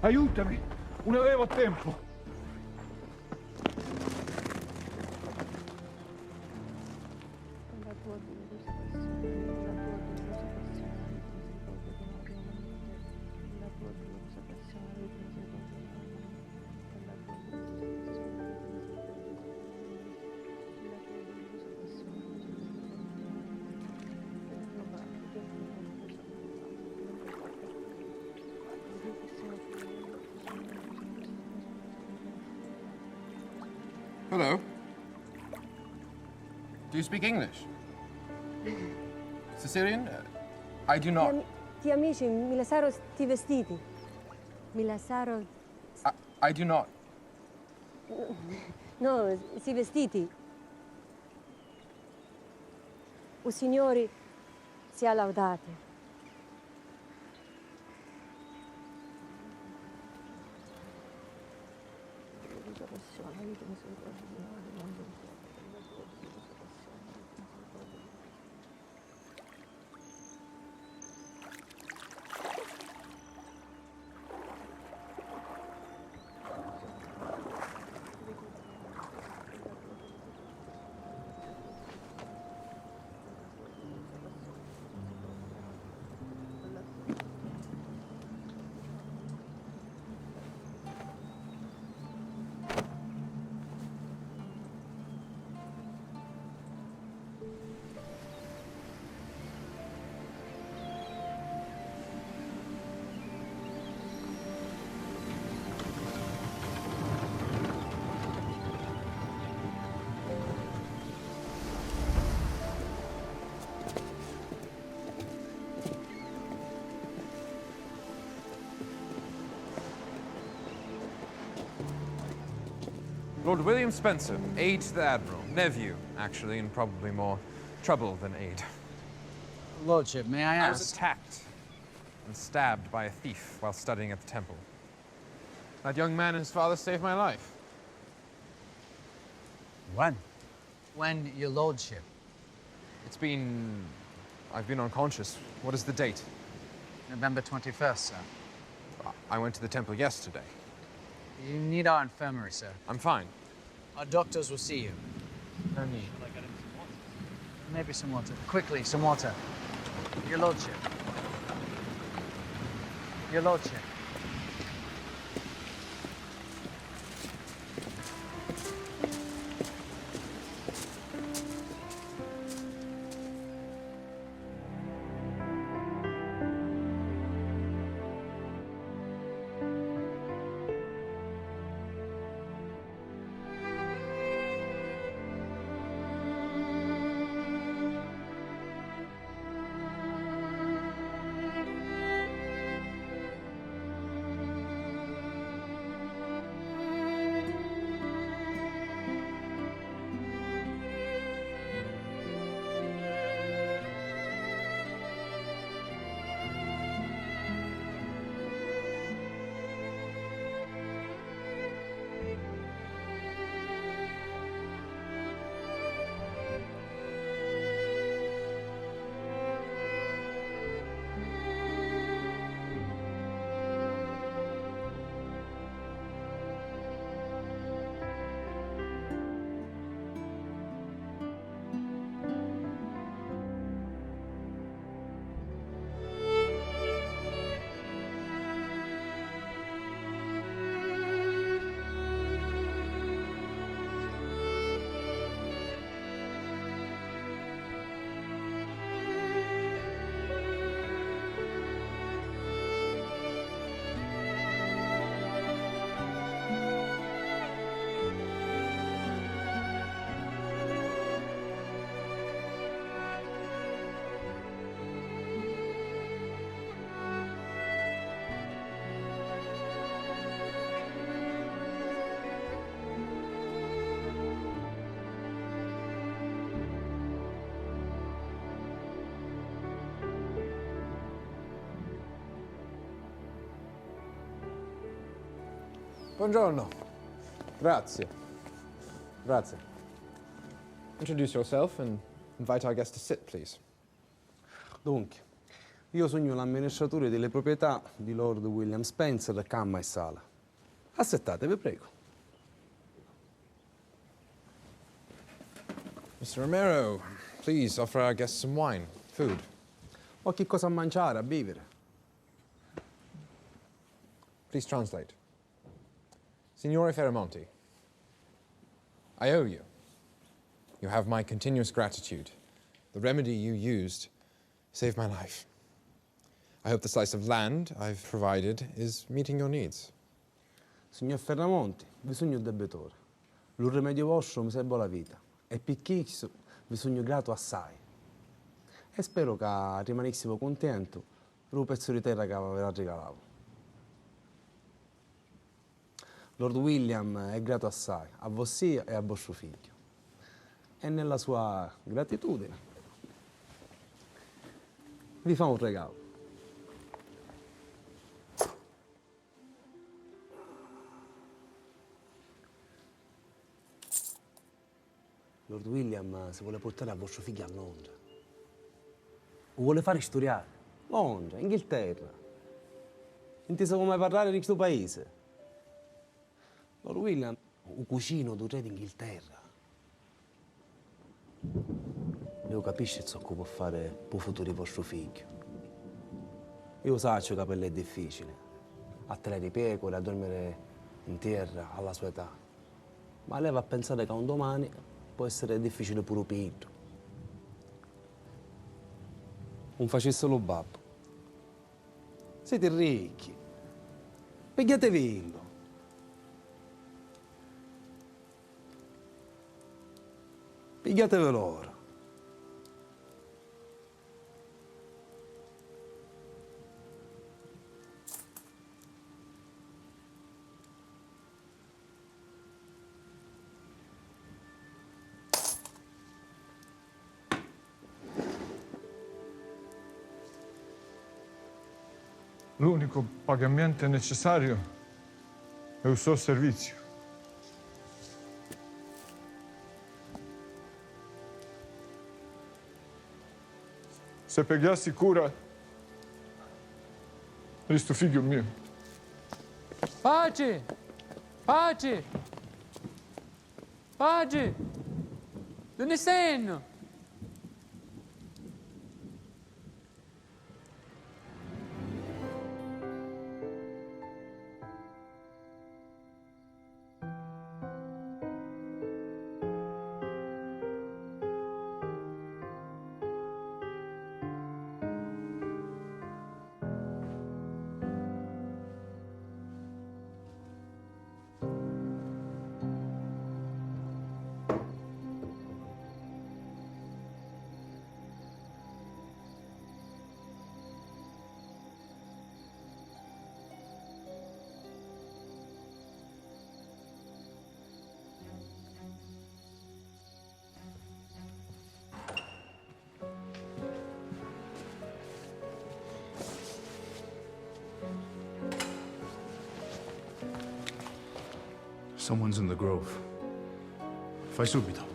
Aiutami! Non avevo tempo! Hello. Do you speak English? Sicilian? I do not. Ti amici, mi lasciarono sti vestiti. Mi lasciarono... I do not. No, sti vestiti. O Signore sia laudato. Lord William Spencer, aide to the Admiral. Nephew, actually, and probably more trouble than aid. Lordship, may I ask? I was attacked and stabbed by a thief while studying at the temple. That young man and his father saved my life. When? When, your lordship? I've been unconscious. What is the date? November 21st, sir. I went to the temple yesterday. You need our infirmary, sir. I'm fine. Our doctors will see you. No need. Maybe some water. Quickly, some water. Your lordship. Your lordship. Buongiorno. Grazie. Grazie. Introduce yourself and invite our guest to sit, please. Dunque, Io sogno l'amministratore delle proprietà di Lord William Spencer, camma e sala. Aspettate, vi prego. Mr. Romero, please offer our guests some wine, food. Ho che cosa a mangiare, a bere. Please translate. Signore Ferramonti, I owe you. You have my continuous gratitude. The remedy you used saved my life. I hope the slice of land I've provided is meeting your needs. Signor Ferramonti, vi sogno un debitore. Lo rimedio vostro mi salvò la vita. E per questo vi sogno grato assai. E spero che rimanessimo contento per un pezzo di terra che aveva regalato. Lord William è grato assai, a vossia e a vostro figlio. E nella sua gratitudine vi fa un regalo. Lord William si vuole portare a vostro figlio a Londra. Lo vuole fare studiare. Londra, Inghilterra. Inteso come parlare di questo paese. Lord William, un cugino del re d'Inghilterra. Io capisco ciò che può fare per il futuro di vostro figlio. Io so che per lei è difficile. A tenere i pecore, a dormire in terra alla sua età. Ma lei va a pensare che un domani può essere difficile pure per lui. Non facesse lo babbo. Siete ricchi. Pigliatevi. Pigliatevelo ora. L'unico pagamento necessario è il suo servizio. Se pigliassi cura di sto figlio mio. Pace! Pace! Pace! Dove sei? Someone's in the grove. Fai subito.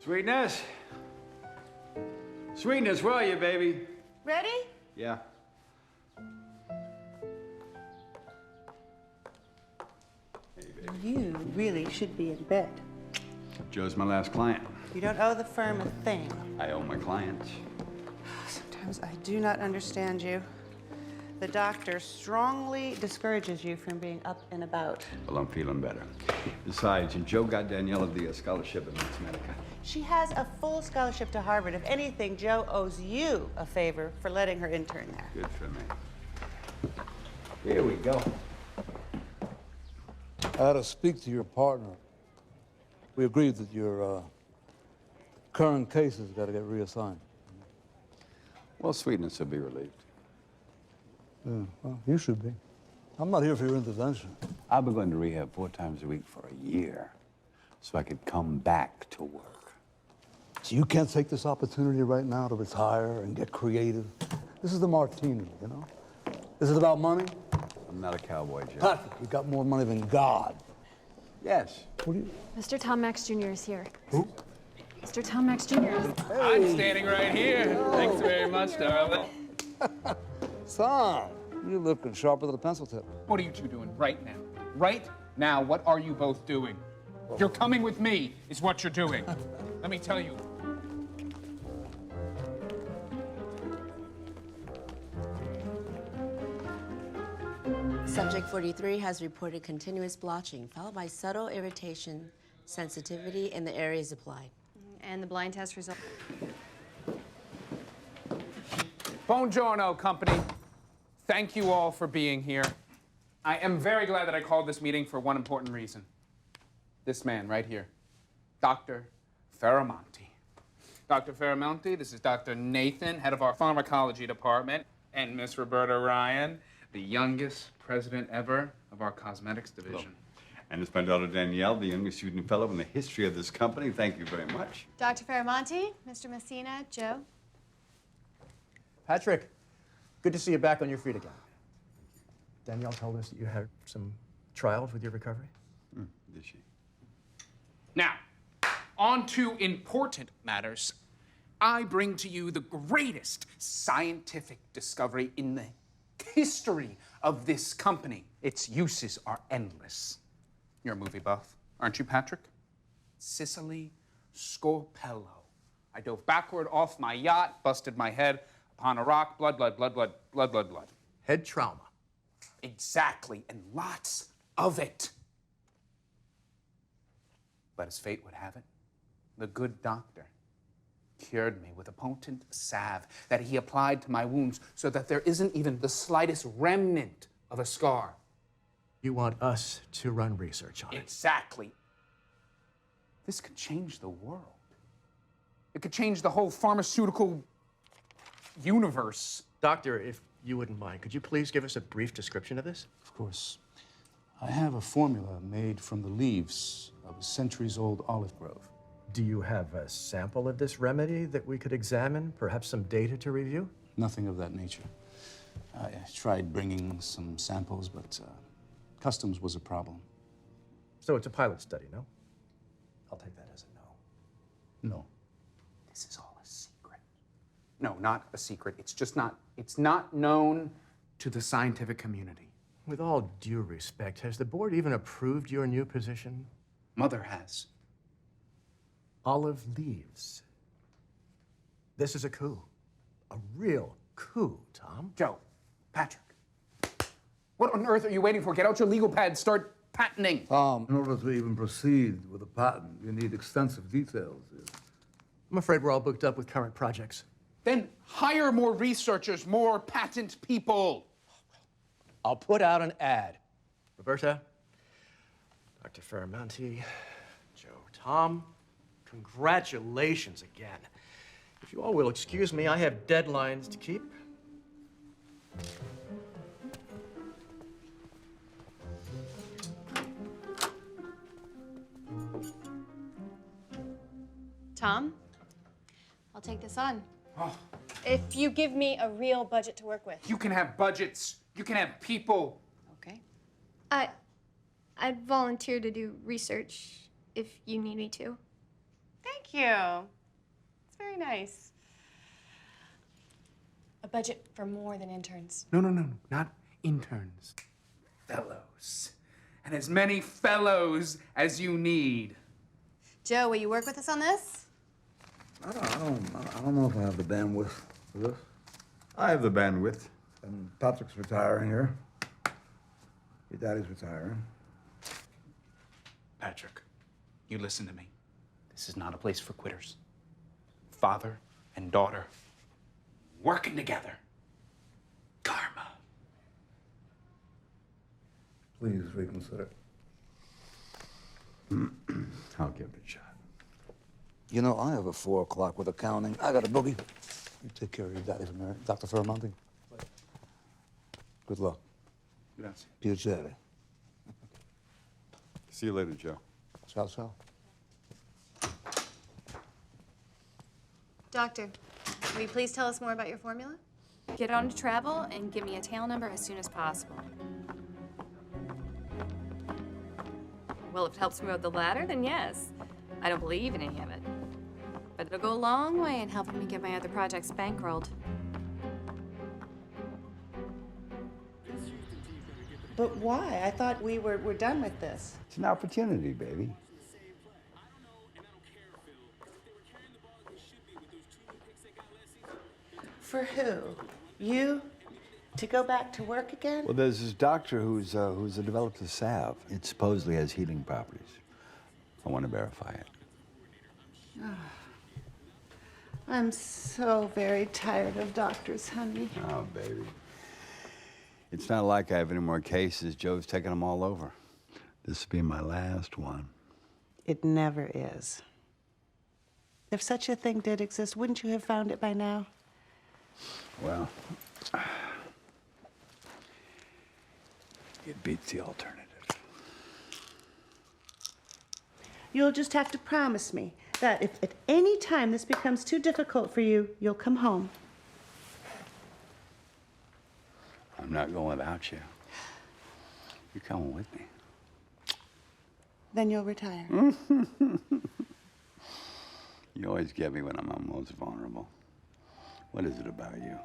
Sweetness? Sweetness, where are you, baby? Ready? Yeah. You really should be in bed. Joe's my last client. You don't owe the firm a thing. I owe my clients. Sometimes I do not understand you. The doctor strongly discourages you from being up and about. Well, I'm feeling better. Besides, Joe got Daniela the scholarship at Mathematica. She has a full scholarship to Harvard. If anything, Joe owes you a favor for letting her intern there. Good for me. Here we go. I had to speak to your partner. We agreed that your current case has got to get reassigned. Well, Sweetness will be relieved. Yeah, well, you should be. I'm not here for your intervention. I've been going to rehab 4 times a week for a year so I could come back to work. So you can't take this opportunity right now to retire and get creative? This is the martini, you know? Is it about money? I'm not a cowboy, Joe. Patrick, you got more money than God. Yes. What do you... Mr. Tom Max Jr. is here. Who? Mr. Tom Max Jr. is... I'm standing right here. Thanks very much, darling. Tom, you're looking sharper than a pencil tip. What are you two doing right now? Right now, what are you both doing? You're coming with me, is what you're doing. Let me tell you. Subject 43 has reported continuous blotching, followed by subtle irritation, sensitivity in the areas applied. And the blind test result. Buongiorno, company. Thank you all for being here. I am very glad that I called this meeting for one important reason. This man right here, Dr. Faramonti. Dr. Faramonti, this is Dr. Nathan, head of our pharmacology department, and Miss Roberta Ryan, the youngest president ever of our cosmetics division. Hello. And it's my daughter Danielle, the youngest student fellow in the history of this company. Thank you very much. Dr. Faramonti, Mr. Messina, Joe. Patrick, good to see you back on your feet again. Danielle told us that you had some trials with your recovery. Did she? Now, on to important matters. I bring to you the greatest scientific discovery in the history of this company. Its uses are endless. You're a movie buff, aren't you, Patrick? Sicily Scorpello. I dove backward off my yacht, busted my head upon a rock, blood, blood, blood, blood, blood, blood, blood. Head trauma. Exactly, and lots of it. But as fate would have it, the good doctor cured me with a potent salve that he applied to my wounds so that there isn't even the slightest remnant of a scar. You want us to run research on it? Exactly. This could change the world. It could change the whole pharmaceutical universe. Doctor, if you wouldn't mind, could you please give us a brief description of this? Of course. I have a formula made from the leaves of a centuries-old olive grove. Do you have a sample of this remedy that we could examine? Perhaps some data to review? Nothing of that nature. I tried bringing some samples, but customs was a problem. So it's a pilot study, no? I'll take that as a no. No. This is all a secret. No, not a secret. It's not known to the scientific community. With all due respect, has the board even approved your new position? Mother has. Olive leaves. This is a coup. A real coup, Tom. Joe, Patrick, what on earth are you waiting for? Get out your legal pad, start patenting. Tom, in order to even proceed with a patent, you need extensive details. I'm afraid we're all booked up with current projects. Then hire more researchers, more patent people. I'll put out an ad. Roberta, Dr. Faramonti, Joe, Tom, congratulations again. If you all will excuse me, I have deadlines to keep. Tom, I'll take this on. Oh. If you give me a real budget to work with. You can have budgets. You can have people. Okay. I'd volunteer to do research if you need me to. Thank you. It's very nice. A budget for more than interns. No, not interns. Fellows. And as many fellows as you need. Joe, will you work with us on this? I don't know if I have the bandwidth for this. I have the bandwidth. And Patrick's retiring here. Your daddy's retiring. Patrick, you listen to me. This is not a place for quitters. Father and daughter working together. Karma. Please reconsider. I'll give it a shot. You know, I have a 4 o'clock with accounting. I got a boogie. You take care of your daddy from there. Dr. Ferramonti. Good luck. Grazie. Piacere. See you later, Joe. Ciao, ciao. Doctor, will you please tell us more about your formula? Get on to travel and give me a tail number as soon as possible. Well, if it helps me with the latter, then yes. I don't believe in any of it. But it'll go a long way in helping me get my other projects bankrolled. But why? I thought we were done with this. It's an opportunity, baby. For who? You? To go back to work again? Well, there's this doctor who's developed a salve. It supposedly has healing properties. I want to verify it. I'm so very tired of doctors, honey. Oh, baby. It's not like I have any more cases. Joe's taking them all over. This will be my last one. It never is. If such a thing did exist, wouldn't you have found it by now? Well, it beats the alternative. You'll just have to promise me that if at any time this becomes too difficult for you, you'll come home. I'm not going without you. You're coming with me. Then you'll retire. You always get me when I'm most vulnerable. What is it about you?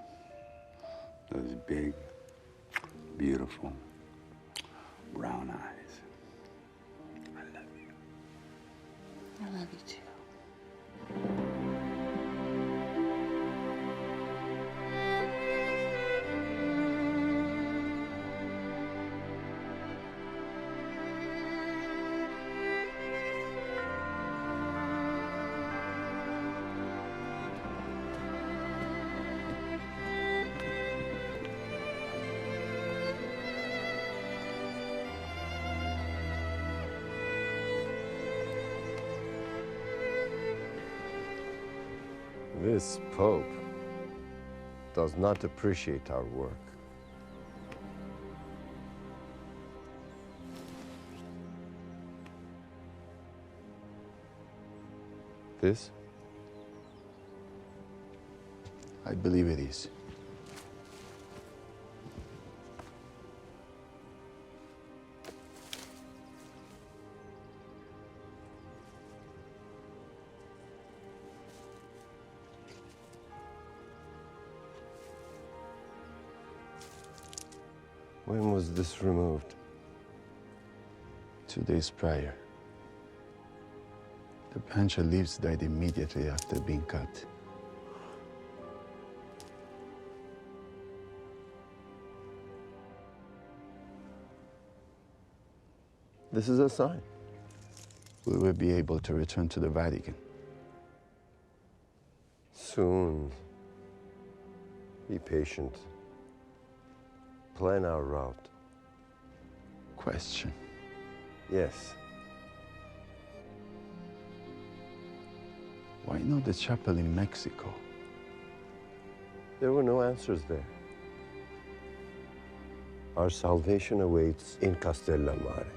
Those big, beautiful, brown eyes. I love you. I love you too. This Pope does not appreciate our work. This? I believe it is. When was this removed? 2 days prior. The branch of leaves died immediately after being cut. This is a sign. We will be able to return to the Vatican. Soon. Be patient. Plan our route. Question. Yes. Why not the chapel in Mexico? There were no answers there. Our salvation awaits in Castellammare.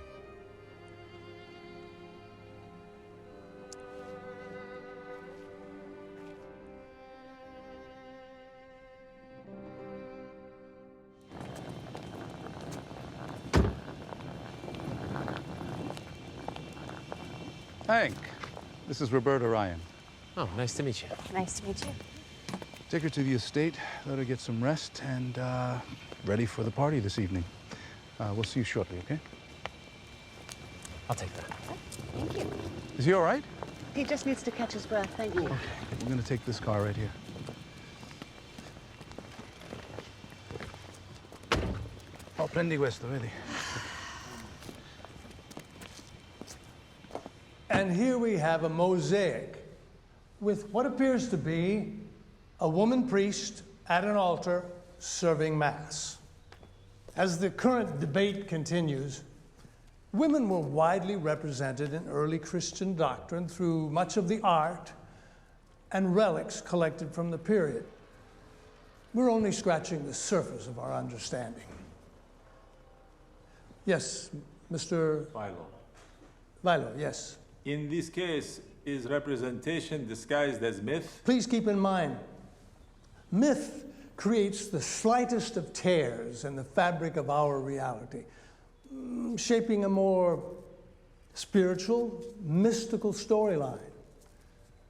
Hank, This is Roberta Ryan. Oh, nice to meet you. Nice to meet you. Take her to the estate, let her get some rest, and ready for the party this evening. We'll see you shortly, okay? I'll take that. Thank you. Is he all right? He just needs to catch his breath. Thank you. Okay, we're gonna take this car right here. Oh, prendi questo, vedi? And here we have a mosaic with what appears to be a woman priest at an altar serving Mass. As the current debate continues, women were widely represented in early Christian doctrine through much of the art and relics collected from the period. We're only scratching the surface of our understanding. Yes, Mr. Philo. Vilo, yes. In this case, is representation disguised as myth? Please keep in mind, myth creates the slightest of tears in the fabric of our reality, shaping a more spiritual, mystical storyline.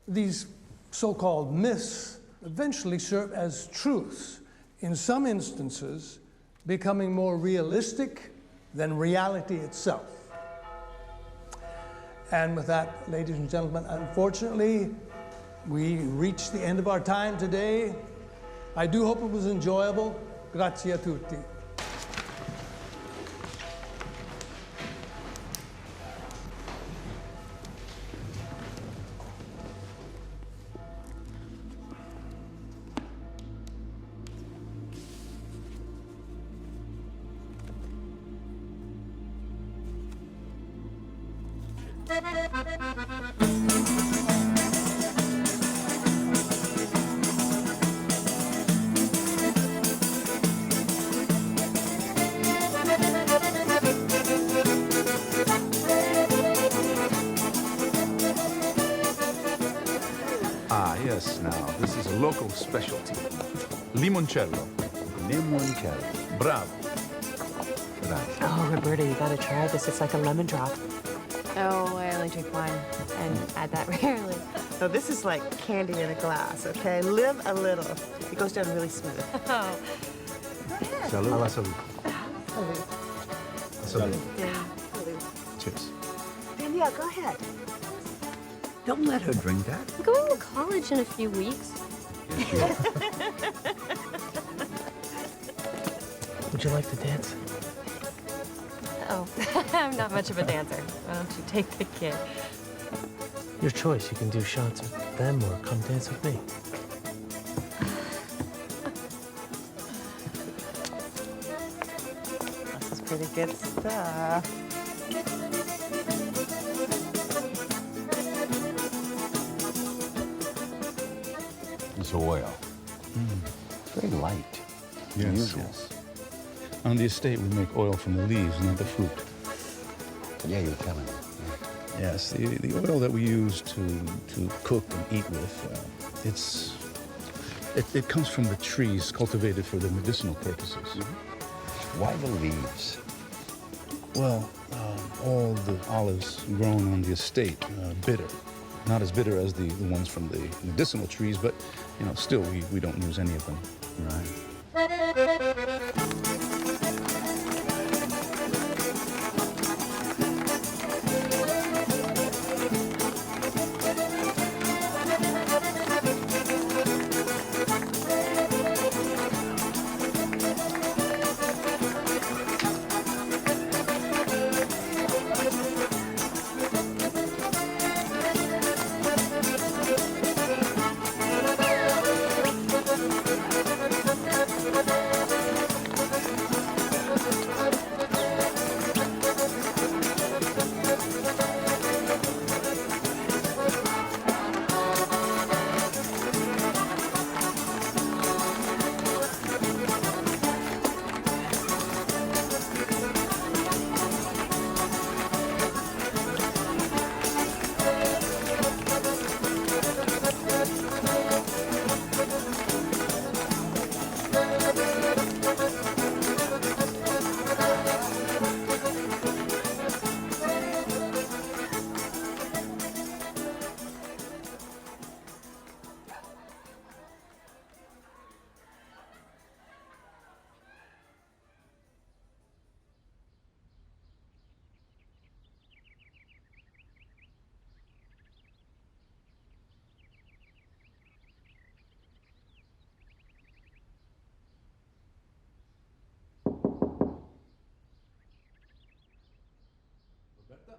These so-called myths eventually serve as truths, in some instances becoming more realistic than reality itself. And with that, ladies and gentlemen, unfortunately, we reached the end of our time today. I do hope it was enjoyable. Grazie a tutti. Ah, yes, now, this is a local specialty. Limoncello. Limoncello. Bravo. Grazie. Oh, Roberta, you gotta try this. It's like a lemon drop. Oh, I only drink wine and add that rarely. No, this is like candy in a glass, okay? Live a little. It goes down really smooth. Oh. Salud. Alla salute. Salud. Yeah. Cheers. Danielle, go ahead. Don't let her drink that. I'm going to college in a few weeks. Would you like to dance? Oh, I'm not much of a dancer. Why don't you take the kid? Your choice. You can do shots with them or come dance with me. This is pretty good stuff. It's oil. Very light. Yes, Unusual. yes. On the estate, we make oil from the leaves, not the fruit. Yeah, you were telling me. Yes, the oil that we use to cook and eat with, it comes from the trees cultivated for the medicinal purposes. Why the leaves? Well, all the olives grown on the estate, bitter. Not as bitter as the ones from the medicinal trees, but, you know, still we don't use any of them. Right. Roberta?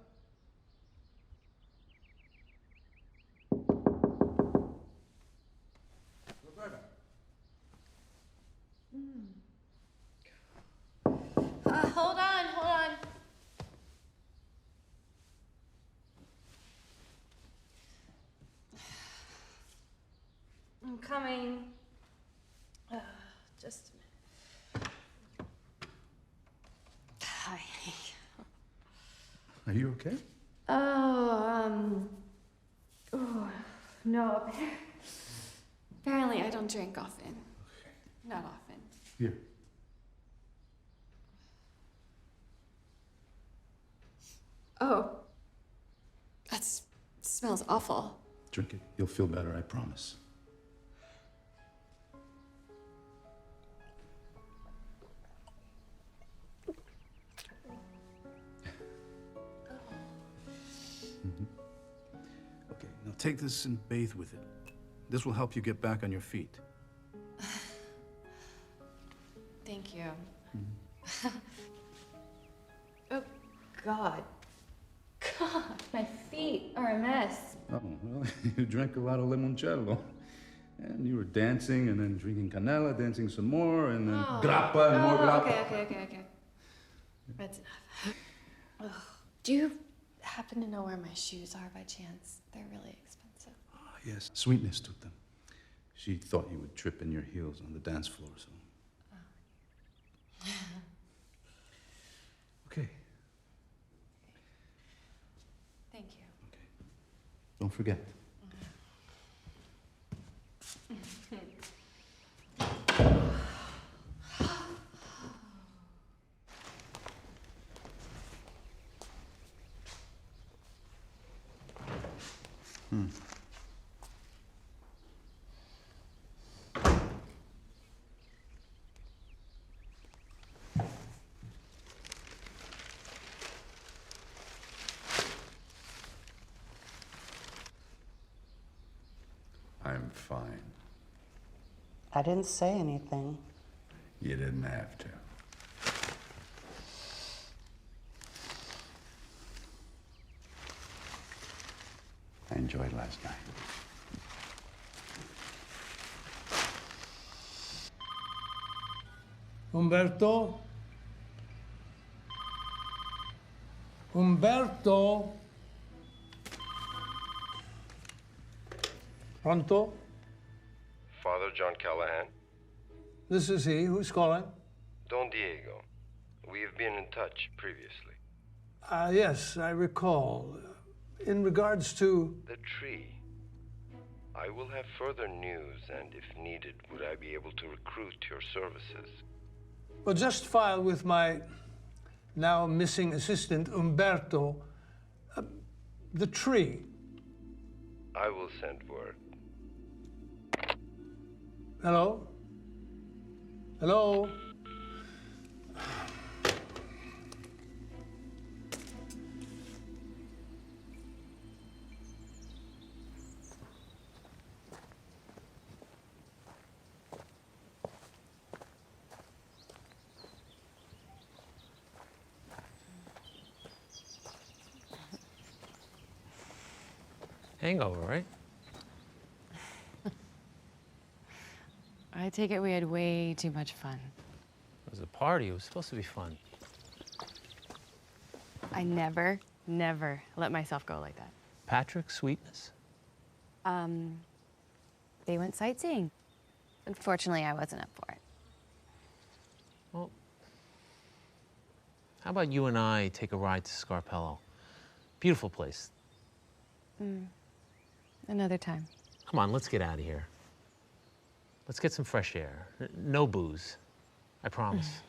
Roberta? Hold on, hold on. I'm coming. Just a minute. Hi. Are you okay? Oh, no. Apparently I don't drink often. Not often. Here. Oh. That smells awful. Drink it. You'll feel better, I promise. Okay, now take this and bathe with it. This will help you get back on your feet. Thank you. Oh, God. God, my feet are a mess. Oh, well, you drank a lot of limoncello. And you were dancing and then drinking canela, dancing some more, and then grappa and more grappa. Okay. That's enough. Ugh. Do you happen to know where my shoes are by chance? They're really expensive. Ah, yes, Sweetness took them. She thought you would trip in your heels on the dance floor, so. Okay. Thank you. Don't forget. I'm fine. I didn't say anything. You didn't have to. I enjoyed last night. Umberto? Umberto? Pronto? Father John Callahan? This is he. Who's calling? Don Diego. We have been in touch previously. Yes, I recall. In regards to... The tree. I will have further news, and if needed, would I be able to recruit your services? Well, just file with my now missing assistant, Umberto, the tree. I will send word. Hello? Hello? Hangover, right? I take it we had way too much fun. It was a party. It was supposed to be fun. I never let myself go like that. Patrick, Sweetness? They went sightseeing. Unfortunately, I wasn't up for it. Well, how about you and I take a ride to Scarpello? Beautiful place. Another time. Come on, let's get out of here. Let's get some fresh air. No booze. I promise.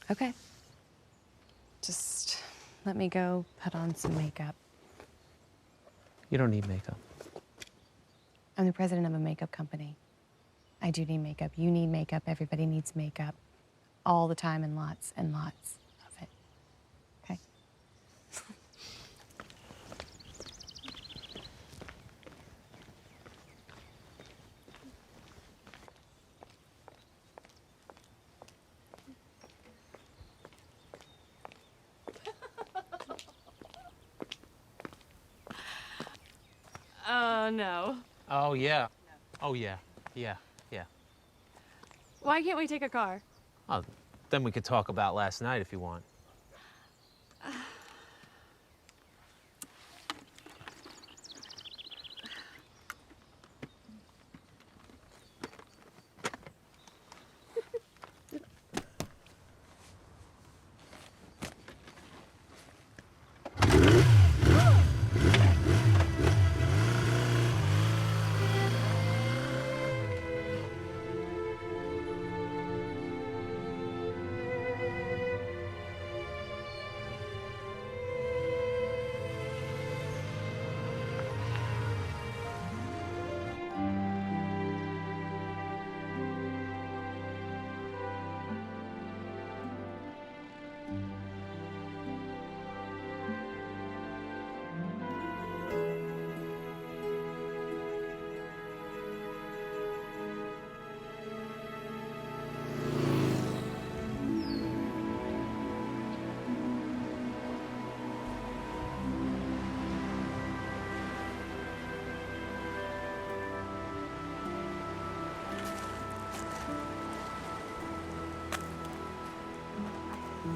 Okay. Just let me go put on some makeup. You don't need makeup. I'm the president of a makeup company. I do need makeup. You need makeup. Everybody needs makeup. All the time and lots of it. Okay? no. Oh, yeah. Oh, yeah. Yeah. Why can't we take a car? Oh, then we could talk about last night if you want.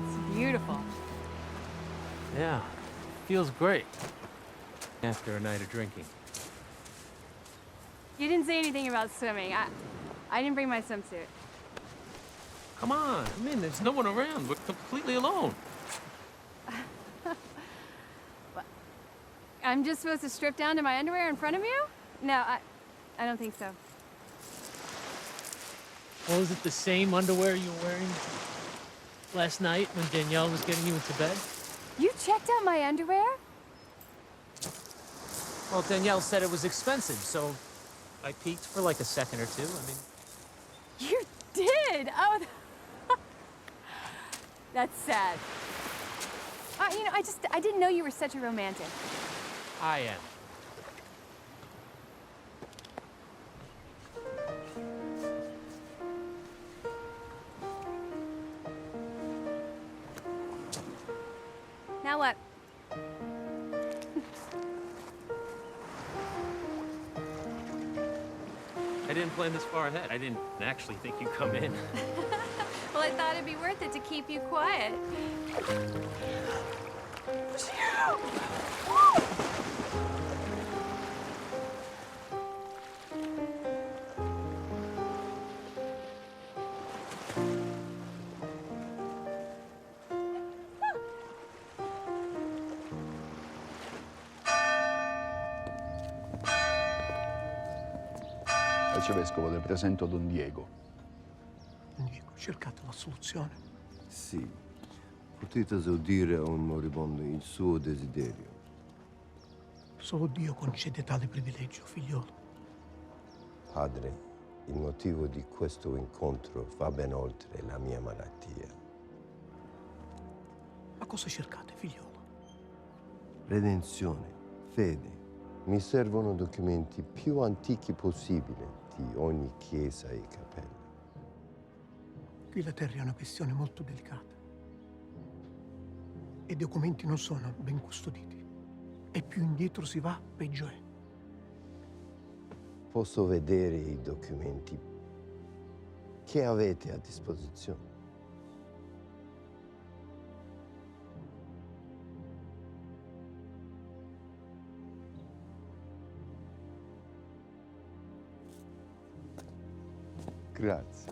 It's beautiful. Yeah, feels great after a night of drinking. You didn't say anything about swimming. I didn't bring my swimsuit. Come on, I mean, there's no one around. We're completely alone. I'm just supposed to strip down to my underwear in front of you? No, I don't think so. Well, is it the same underwear you were wearing last night when Danielle was getting you into bed? You checked out my underwear? Well, Danielle said it was expensive, so I peeked for like a second or two. I mean... You did? Oh, that's sad. You know, I didn't know you were such a romantic. I am. Now what? I didn't plan this far ahead. I didn't actually think you'd come in. Well, I thought it'd be worth it to keep you quiet. Arcivescovo, le presento Don Diego. Don Diego, cercate la soluzione. Sì, potete esaudire a un moribondo il suo desiderio. Solo Dio concede tale privilegio, figliolo. Padre, il motivo di questo incontro va ben oltre la mia malattia. Ma cosa cercate, figliolo? Redenzione, fede. Mi servono documenti più antichi possibile di ogni chiesa e cappella. Qui la terra è una questione molto delicata. E i documenti non sono ben custoditi. E più indietro si va, peggio è. Posso vedere i documenti che avete a disposizione? Grazie.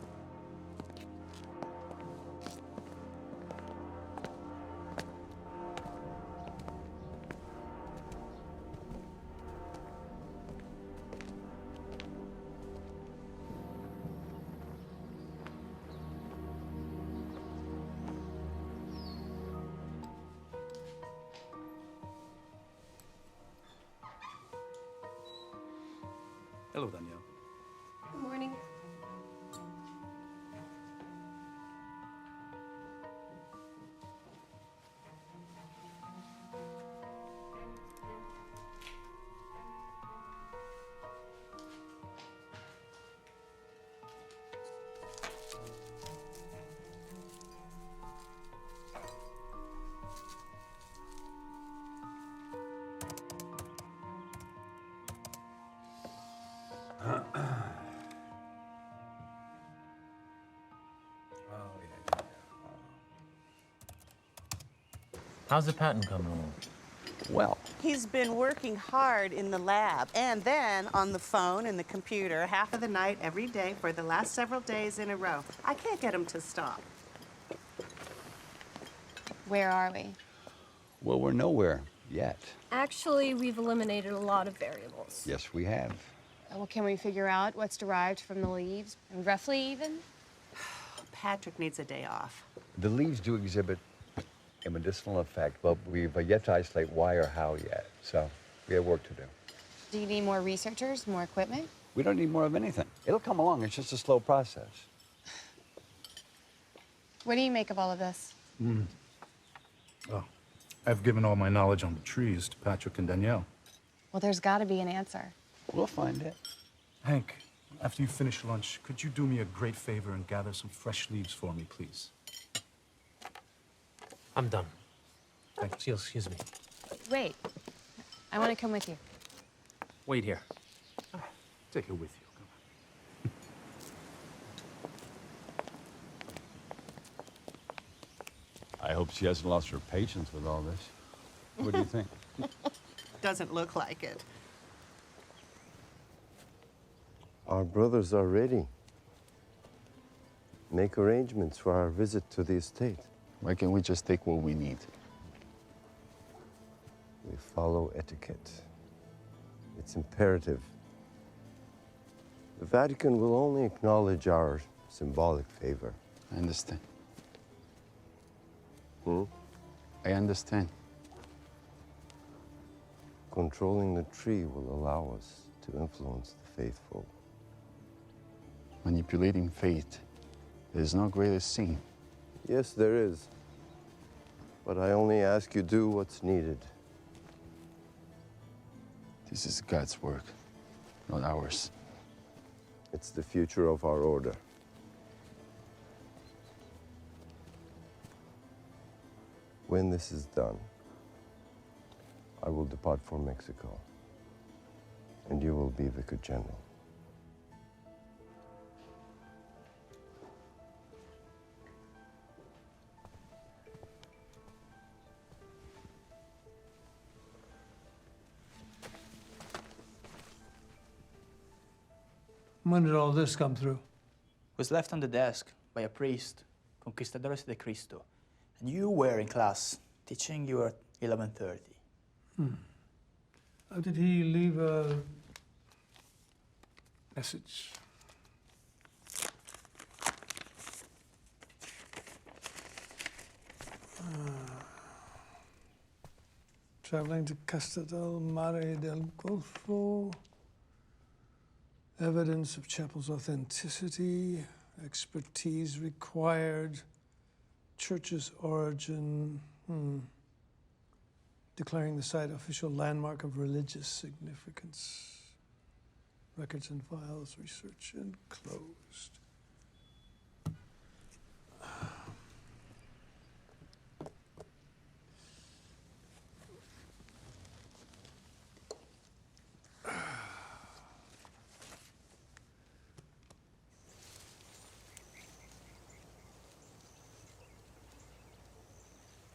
Hello, Danielle. Good morning. How's the patent coming along? Well, He's been working hard in the lab and then on the phone and the computer half of the night every day for the last several days in a row. I can't get him to stop. Where are we? well, we're nowhere yet. Actually, we've eliminated a lot of variables. Yes, we have. Well, can we figure out what's derived from the leaves? And roughly even? Patrick needs a day off. The leaves do exhibit a medicinal effect, but we've yet to isolate why or how yet. So we have work to do. Do you need more researchers, more equipment? We don't need more of anything. It'll come along. It's just a slow process. What do you make of all of this? Oh, I've given all my knowledge on the trees to Patrick and Danielle. Well, there's got to be an answer. We'll find it. Hank, after you finish lunch, could you do me a great favor and gather some fresh leaves for me, please? I'm done. Thanks. Excuse me. Wait. I want to come with you. Wait here. Take her with you. I hope she hasn't lost her patience with all this. What do you think? Doesn't look like it. Our brothers are ready. Make arrangements for our visit to the estate. Why can't we just take what we need? We follow etiquette. It's imperative. The Vatican will only acknowledge our symbolic favor. I understand. Hmm? I understand. Controlling the tree will allow us to influence the faithful. Manipulating fate. There's no greater sin. Yes, there is. But I only ask you do what's needed. This is God's work, not ours. It's the future of our order. When this is done, I will depart for Mexico, and you will be Vicar General. When did all this come through? Was left on the desk by a priest, Conquistadores de Cristo. And you were in class, teaching you at 11:30. How did he leave a message? Traveling to Costa del Mare del Golfo. Evidence of chapel's authenticity, expertise required, church's origin, declaring the site official landmark of religious significance. Records and files, research enclosed.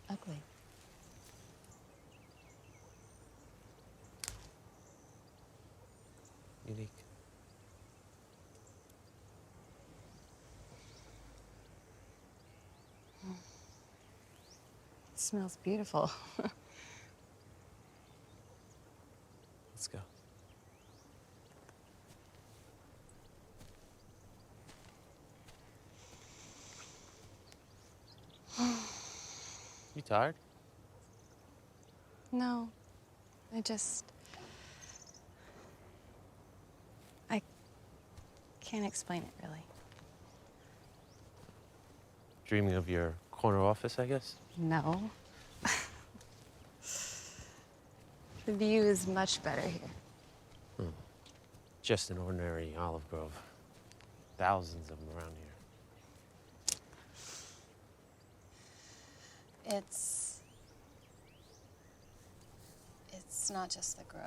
Ugly. Unique. It smells beautiful. Let's go. You tired? No, I can't explain it really. Dreaming of your corner office, I guess? No. The view is much better here. Just an ordinary olive grove. Thousands of them around here. It's not just the grove.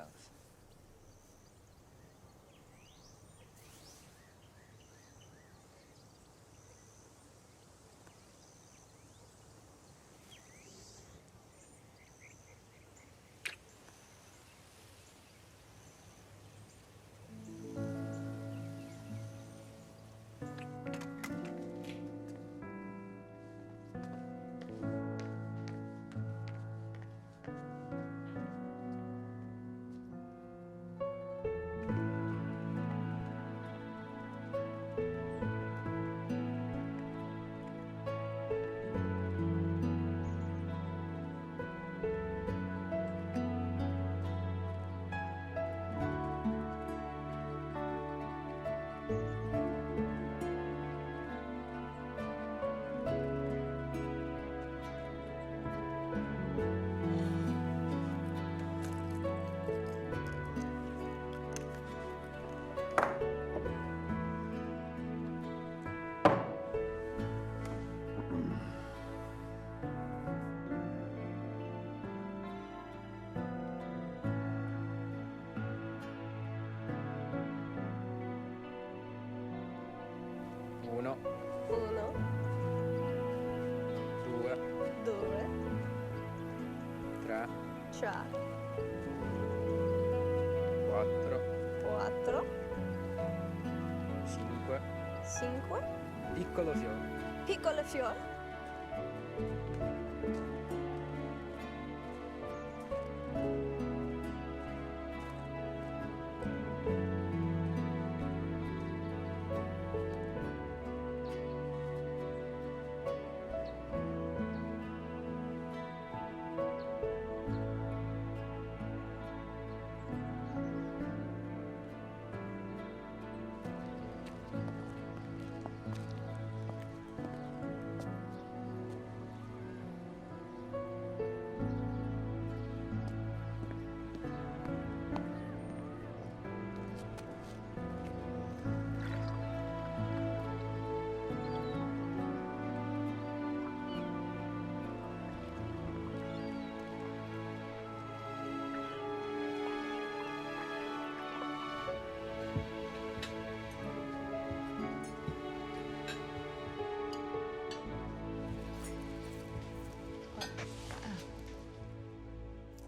1, 2, 2, 3, 3, 4, 4, 5. 5, Piccolo fiore. piccolo fiore.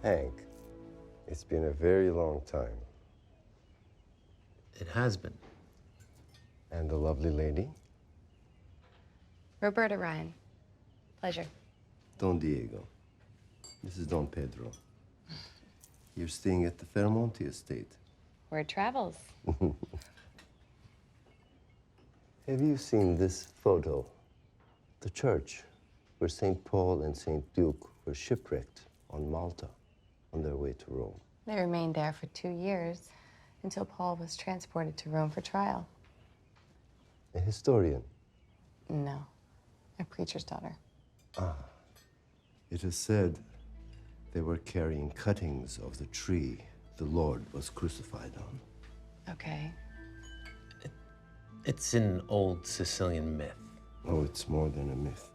Hank, it's been a very long time. It has been. And the lovely lady? Roberta Ryan. Pleasure. Don Diego. This is Don Pedro. You're staying at the Fairmonti estate. Word travels. Have you seen this photo? The church where St. Paul and St. Duke were shipwrecked on Malta on their way to Rome. They remained there for 2 years until Paul was transported to Rome for trial. A historian? No, a preacher's daughter. Ah. It is said they were carrying cuttings of the tree the Lord was crucified on. Okay. It's an old Sicilian myth. Oh, it's more than a myth.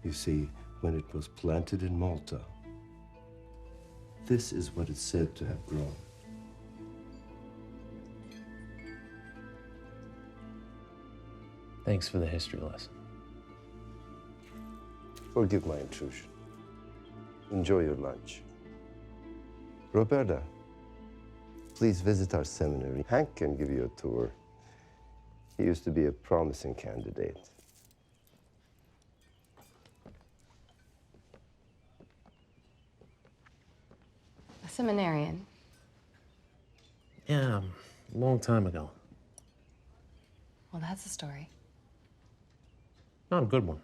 You see, when it was planted in Malta, this is what it's said to have grown. Thanks for the history lesson. Forgive my intrusion. Enjoy your lunch. Roberta, please visit our seminary. Hank can give you a tour. He used to be a promising candidate. A seminarian. Yeah, a long time ago. Well, that's a story. Not a good one.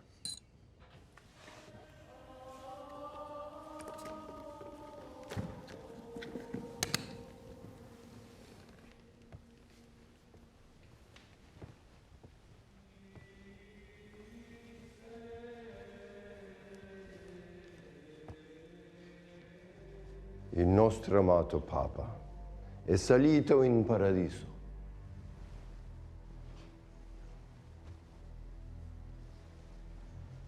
Il nostro amato Papa è salito in paradiso.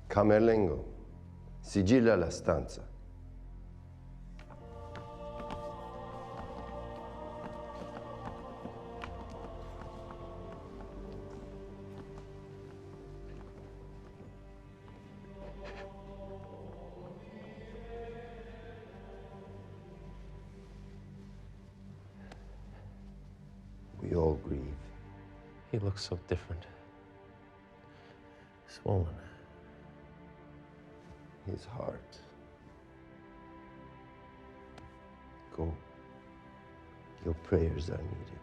Camerlengo, sigilla la stanza. We all grieve. He looks so different. Swollen. His heart. Go. Your prayers are needed.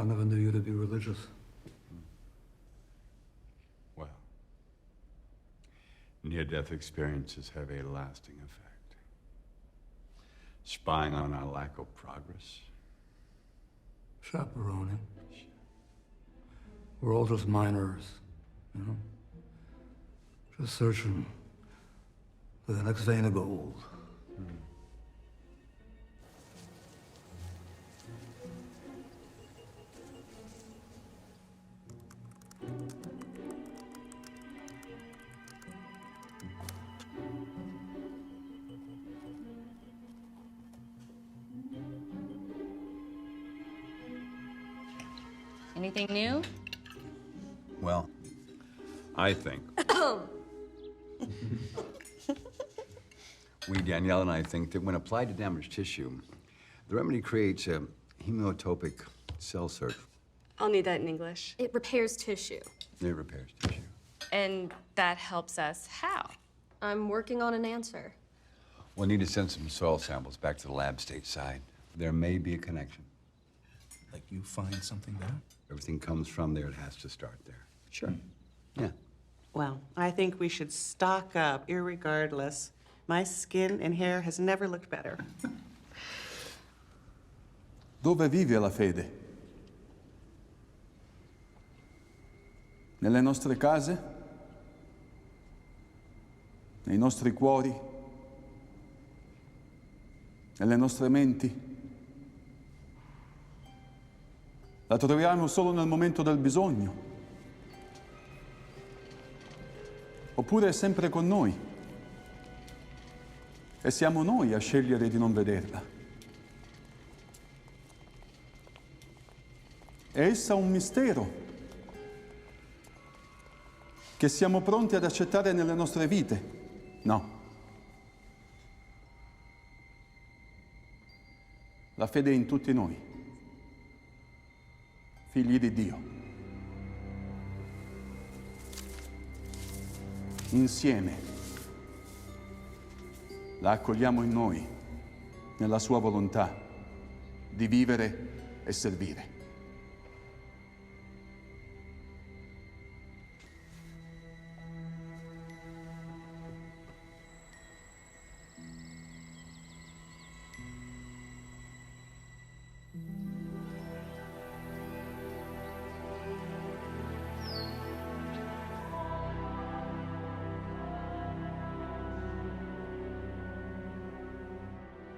I never knew you to be religious. Well, near-death experiences have a lasting effect. Spying on our lack of progress. Chaperoning. We're all just miners, you know? Just searching for the next vein of gold. Anything new? Well, I think Danielle and I think that when applied to damaged tissue, the remedy creates a hemotopic cell surge. I'll need that in English. It repairs tissue. It repairs tissue. And that helps us how? I'm working on an answer. We'll need to send some soil samples back to the lab stateside. There may be a connection. Like you find something there? Everything comes from there. It has to start there. Sure. Yeah. Well, I think we should stock up, irregardless. My skin and hair has never looked better. Dove vive la fede? Nelle nostre case? Nei nostri cuori? Nelle nostre menti? La troviamo solo nel momento del bisogno? Oppure è sempre con noi? E siamo noi a scegliere di non vederla? È essa un mistero che siamo pronti ad accettare nelle nostre vite? No. La fede è in tutti noi, figli di Dio. Insieme la accogliamo in noi, nella sua volontà di vivere e servire.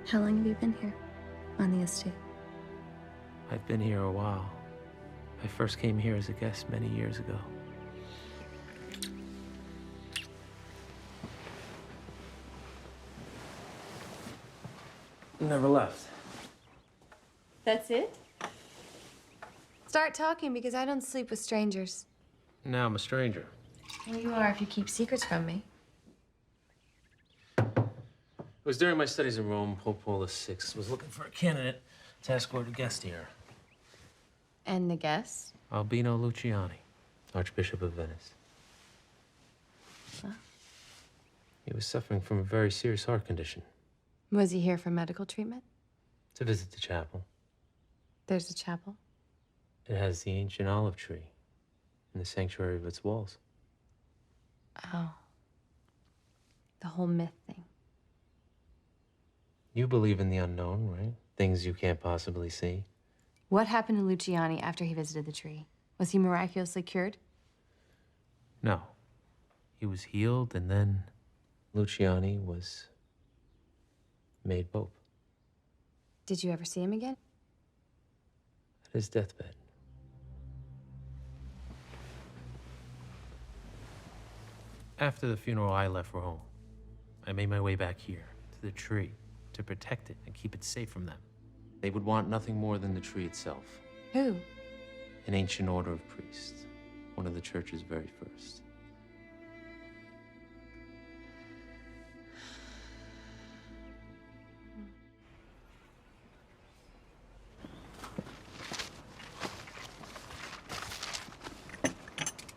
How long have you been here on the estate? I've been here a while. I first came here as a guest many years ago. Never left. That's it? Start talking, because I don't sleep with strangers. Now I'm a stranger. Well, you are if you keep secrets from me. It was during my studies in Rome, Pope Paul VI was looking for a candidate to escort a guest here. And the guest? Albino Luciani, Archbishop of Venice. Huh? He was suffering from a very serious heart condition. Was he here for medical treatment? To visit the chapel. There's a chapel? It has the ancient olive tree in the sanctuary of its walls. Oh. The whole myth thing. You believe in the unknown, right? Things you can't possibly see. What happened to Luciani after he visited the tree? Was he miraculously cured? No. He was healed, and then Luciani was made pope. Did you ever see him again? At his deathbed. After the funeral, I left Rome. I made my way back here, to the tree, to protect it and keep it safe from them. They would want nothing more than the tree itself. Who? An ancient order of priests, one of the church's very first.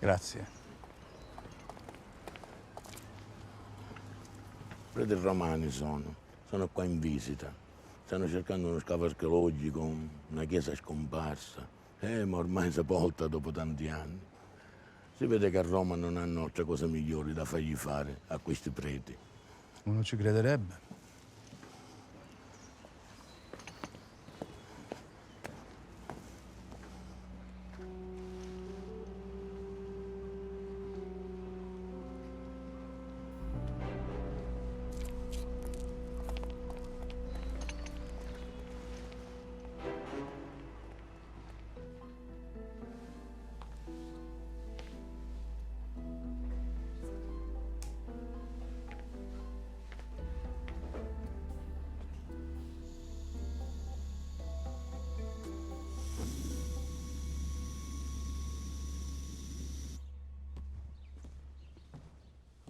Grazie. Preti romani sono qua in visita. Stanno cercando uno scavo archeologico, una chiesa scomparsa. Ma ormai sepolta dopo tanti anni. Si vede che a Roma non hanno altre cose migliori da fargli fare a questi preti. Uno ci crederebbe.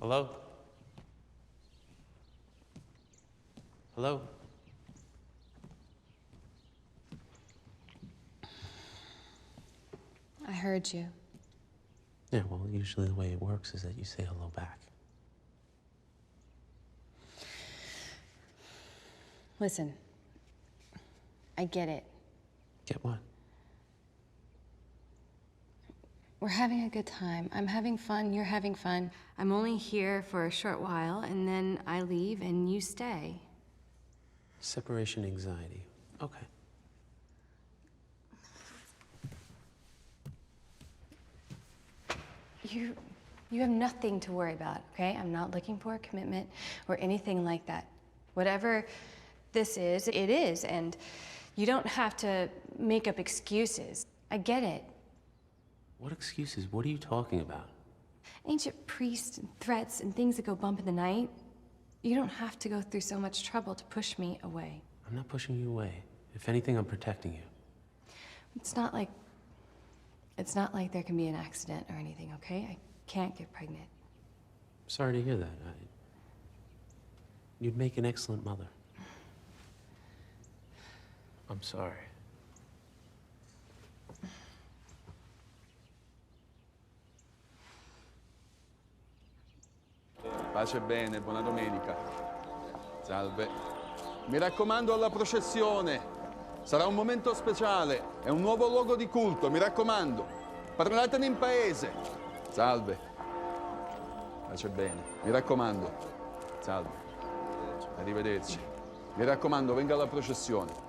Hello? Hello? I heard you. Yeah, well, usually the way it works is that you say hello back. Listen, I get it. Get what? We're having a good time. I'm having fun, you're having fun. I'm only here for a short while, and then I leave and you stay. Separation anxiety. Okay. You have nothing to worry about, okay? I'm not looking for a commitment or anything like that. Whatever this is, it is, and you don't have to make up excuses. I get it. What excuses? What are you talking about? Ancient priests and threats and things that go bump in the night. You don't have to go through so much trouble to push me away. I'm not pushing you away. If anything, I'm protecting you. It's not like there can be an accident or anything, okay? I can't get pregnant. Sorry to hear that. You'd make an excellent mother. I'm sorry. Pace e bene, buona domenica. Salve. Mi raccomando alla processione. Sarà un momento speciale, è un nuovo luogo di culto, mi raccomando. Parlatene in paese. Salve. Pace e bene, mi raccomando. Salve. Arrivederci. Mi raccomando, venga alla processione.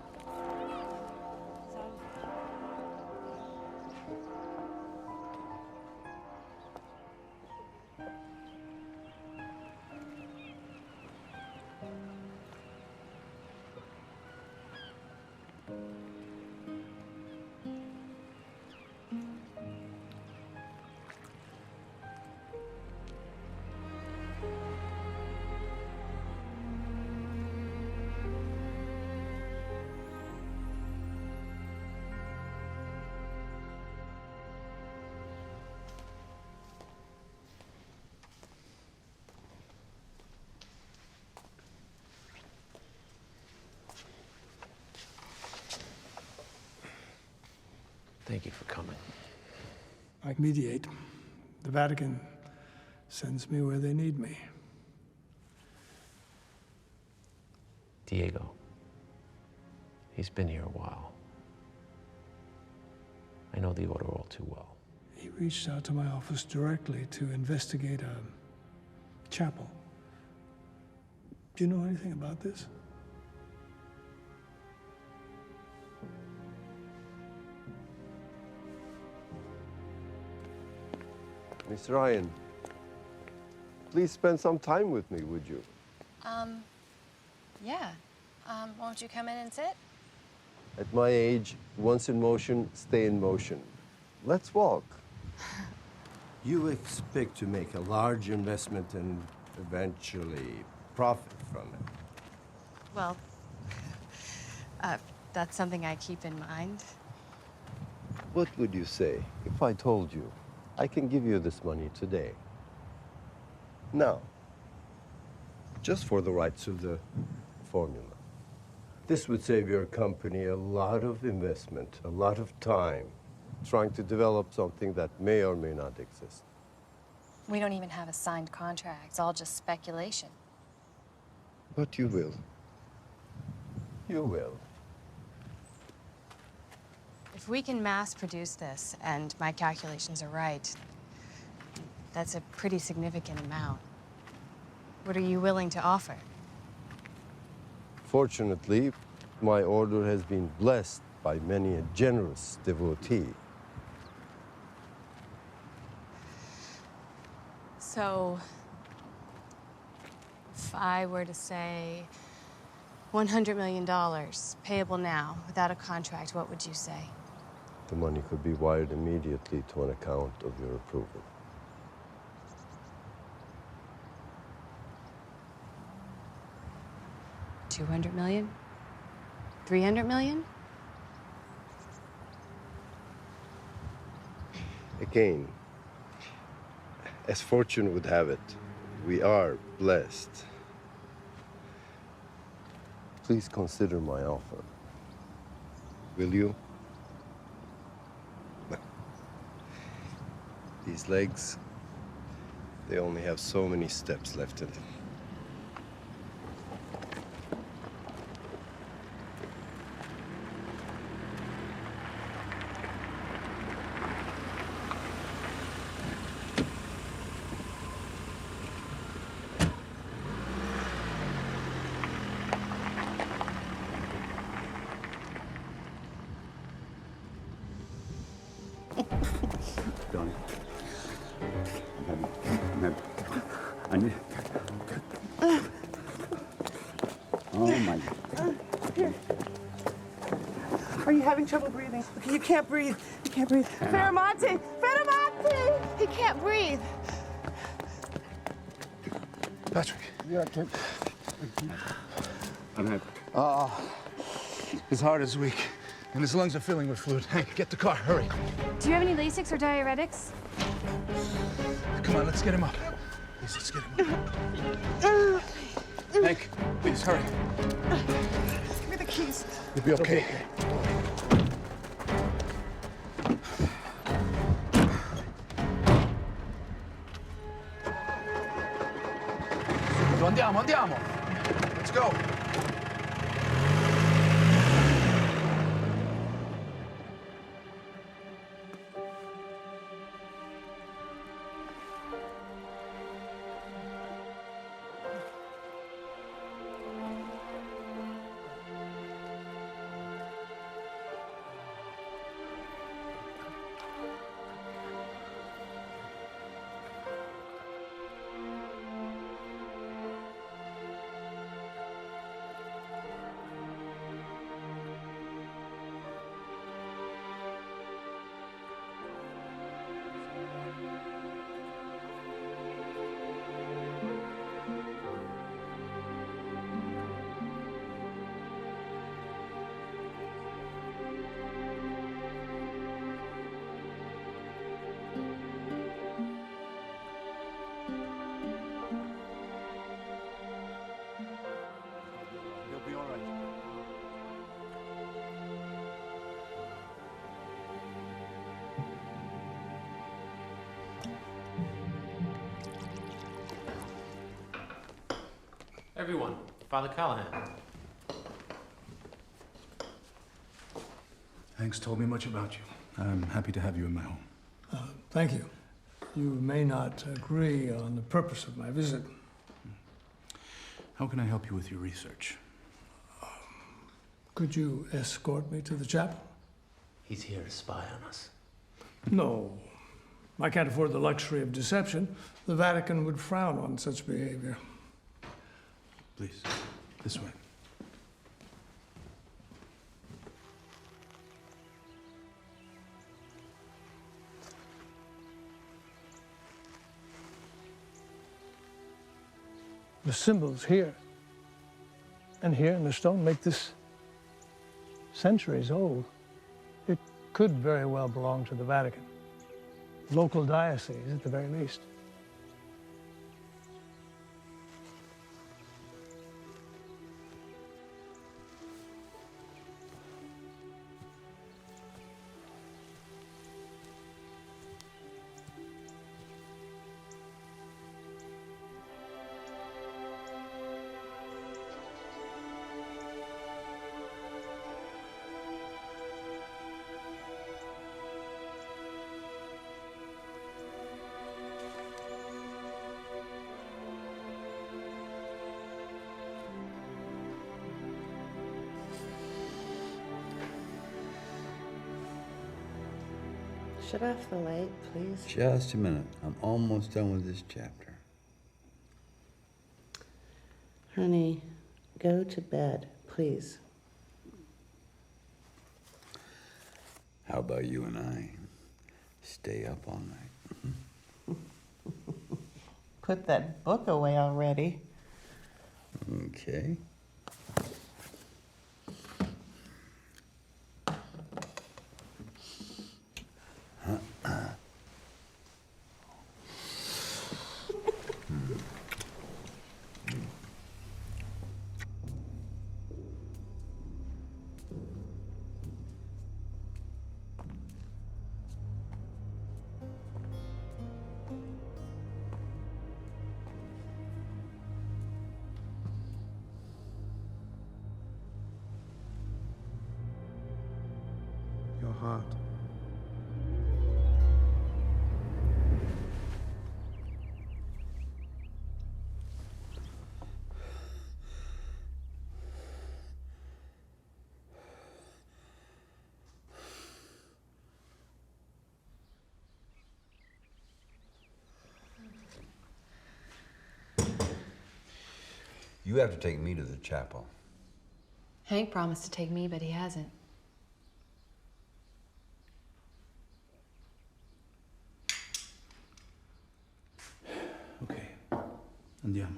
Thank you for coming. I mediate. The Vatican sends me where they need me. Diego. He's been here a while. I know the order all too well. He reached out to my office directly to investigate a chapel. Do you know anything about this? Miss Ryan, please spend some time with me, would you? Yeah. Won't you come in and sit? At my age, once in motion, stay in motion. Let's walk. You expect to make a large investment and eventually profit from it. Well, that's something I keep in mind. What would you say if I told you I can give you this money today? Now, just for the rights of the formula. This would save your company a lot of investment, a lot of time, trying to develop something that may or may not exist. We don't even have a signed contract. It's all just speculation. But you will. You will. If we can mass produce this, and my calculations are right, that's a pretty significant amount. What are you willing to offer? Fortunately, my order has been blessed by many a generous devotee. So, if I were to say $100 million, payable now, without a contract, what would you say? The money could be wired immediately to an account of your approval. $200 million? $300 million? Again, as fortune would have it, we are blessed. Please consider my offer. Will you? These legs, they only have so many steps left in them. Don't. I need. Oh my. Here. Are you having trouble breathing? Okay, you can't breathe. You can't breathe. Ferramonte! Ferramonte! He can't breathe. Patrick. Yeah, I can't. His heart is weak, and his lungs are filling with fluid. Hank, get the car, hurry. Do you have any Lasix or diuretics? Come on, let's get him up. Please, let's get him up. Hank, please, hurry. Give me the keys. You'll be okay. Andiamo, andiamo. Let's go. You'll be all right. Everyone, Father Callahan. Hank's told me much about you. I'm happy to have you in my home. Thank you. You may not agree on the purpose of my visit. How can I help you with your research? Could you escort me to the chapel? He's here to spy on us. No. I can't afford the luxury of deception. The Vatican would frown on such behavior. Please, this way. The symbols here and here in the stone make this centuries old. It could very well belong to the Vatican. Local diocese, at the very least. Shut off the light, please. Just a minute. I'm almost done with this chapter. Honey, go to bed, please. How about you and I stay up all night? Put that book away already. Okay. Your heart. You have to take me to the chapel. Hank promised to take me, but he hasn't. Okay. Andiamo.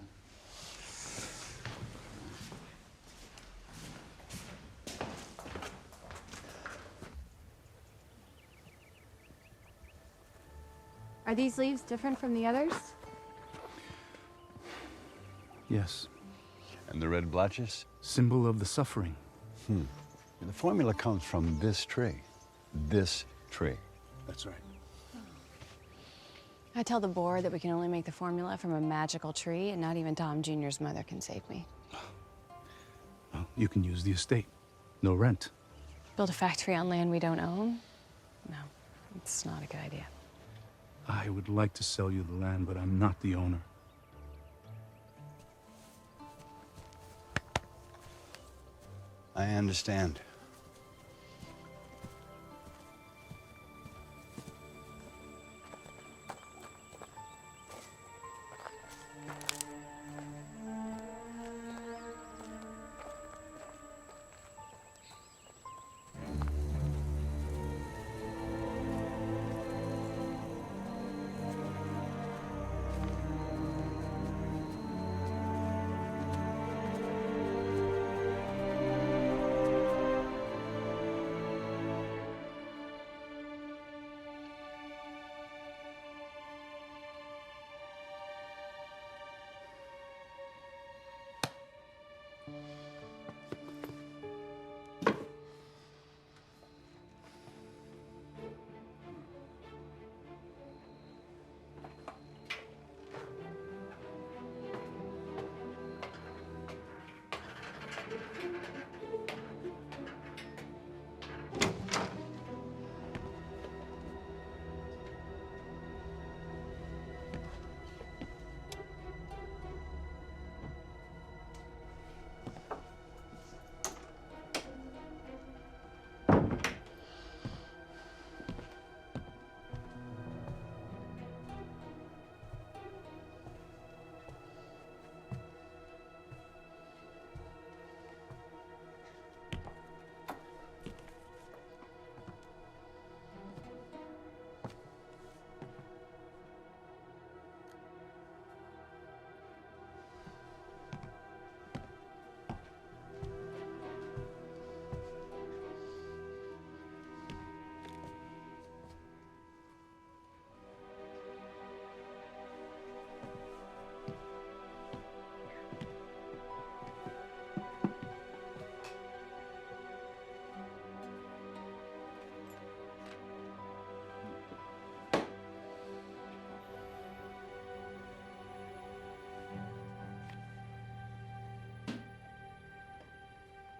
Are these leaves different from the others? Yes. And the red blotches? Symbol of the suffering. The formula comes from this tree. This tree. That's right. I tell the board that we can only make the formula from a magical tree, and not even Tom Jr.'s mother can save me. Well, you can use the estate. No rent. Build a factory on land we don't own? No, it's not a good idea. I would like to sell you the land, but I'm not the owner. I understand.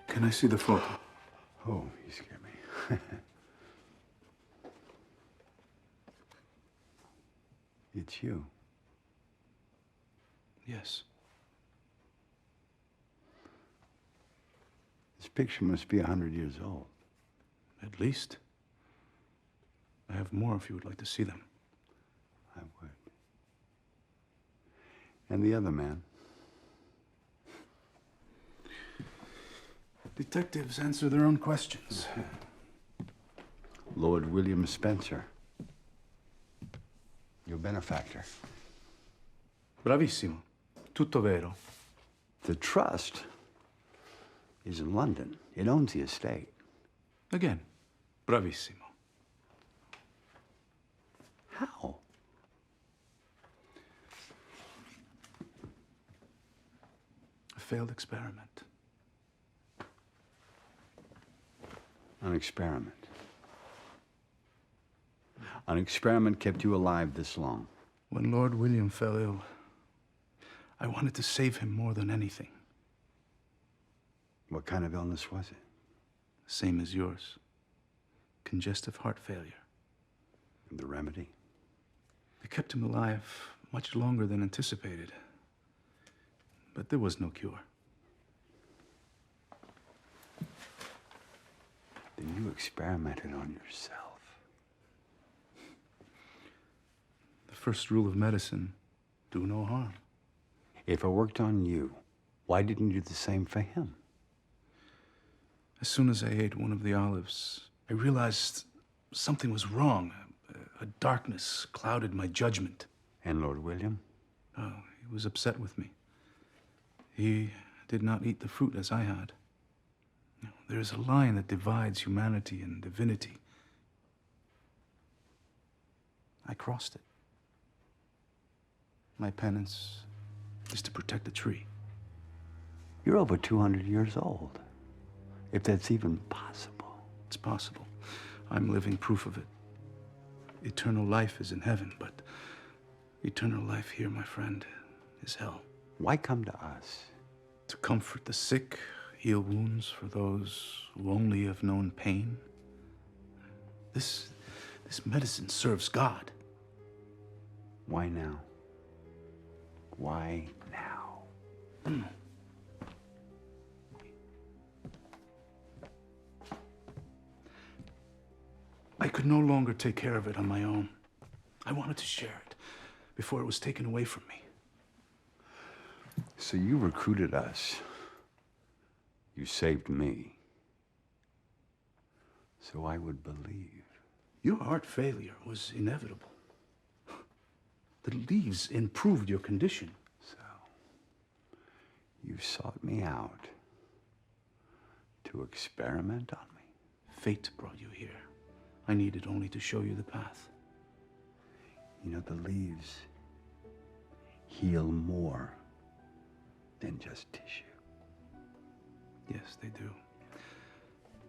Can I see the photo? Oh, you scared me. It's you. Yes. This picture must be 100 years old. At least. I have more if you would like to see them. I would. And the other man? Detectives answer their own questions. Lord William Spencer. Your benefactor. Bravissimo. Tutto vero. The trust is in London. It owns the estate. Again, bravissimo. How? A failed experiment. An experiment. An experiment kept you alive this long. When Lord William fell ill, I wanted to save him more than anything. What kind of illness was it? Same as yours. Congestive heart failure. And the remedy? They kept him alive much longer than anticipated. But there was no cure. Then you experimented on yourself. The first rule of medicine, do no harm. If it worked on you, why didn't you do the same for him? As soon as I ate one of the olives, I realized something was wrong. A darkness clouded my judgment. And Lord William? Oh, he was upset with me. He did not eat the fruit as I had. There is a line that divides humanity and divinity. I crossed it. My penance is to protect the tree. You're over 200 years old. If that's even possible. It's possible. I'm living proof of it. Eternal life is in heaven, but eternal life here, my friend, is hell. Why come to us? To comfort the sick, heal wounds for those who only have known pain. This medicine serves God. Why now? Why now? I could no longer take care of it on my own. I wanted to share it before it was taken away from me. So you recruited us. You saved me. So I would believe. Your heart failure was inevitable. The leaves improved your condition. So you sought me out to experiment on me. Fate brought you here. I needed only to show you the path. You know, the leaves heal more than just tissue. Yes, they do.